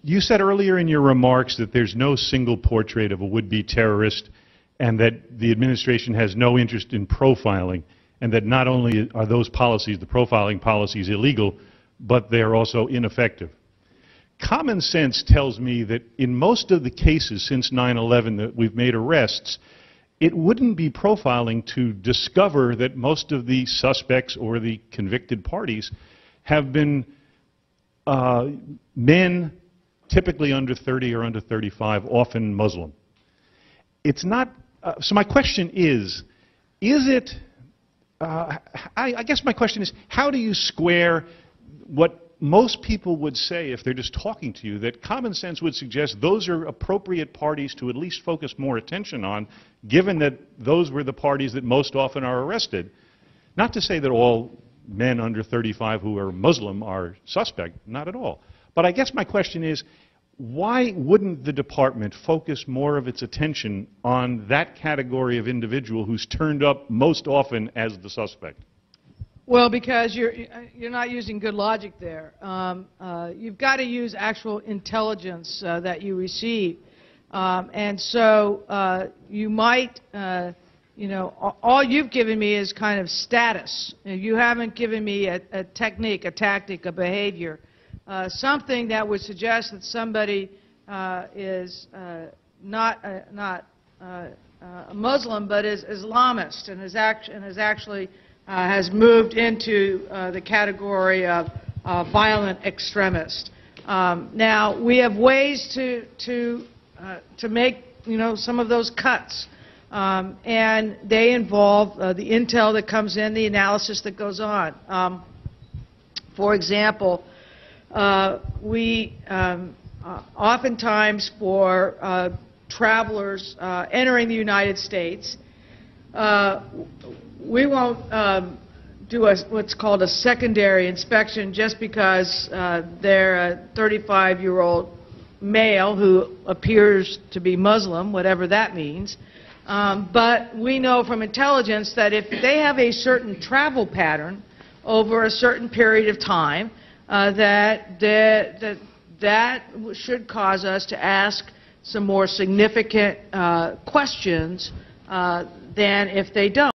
You said earlier in your remarks that there's no single portrait of a would-be terrorist and that the administration has no interest in profiling, and that not only are those policies, the profiling policies, illegal, but they're also ineffective. Common sense tells me that in most of the cases since 9/11 that we've made arrests, it wouldn't be profiling to discover that most of the suspects or the convicted parties have been men typically under 30 or under 35, often Muslim. It's not, so my question is it, I guess my question is, how do you square what most people would say if they're just talking to you, that common sense would suggest those are appropriate parties to at least focus more attention on, given that those were the parties that most often are arrested? Not to say that all men under 35 who are Muslim are suspect, not at all. But I guess my question is, why wouldn't the department focus more of its attention on that category of individual who's turned up most often as the suspect? Well, because you're not using good logic there. You've got to use actual intelligence that you receive. And so you might, you know, all you've given me is kind of status. You haven't given me a technique, a tactic, a behavior, something that would suggest that somebody is not a Muslim, but is Islamist and is actually has moved into the category of violent extremist. Now, we have ways to make, you know, some of those cuts, and they involve the intel that comes in, the analysis that goes on. For example, we oftentimes for travelers entering the United States, we won't do what's called a secondary inspection just because they're a 35-year-old male who appears to be Muslim, whatever that means. But we know from intelligence that if they have a certain travel pattern over a certain period of time, that should cause us to ask some more significant questions than if they don't.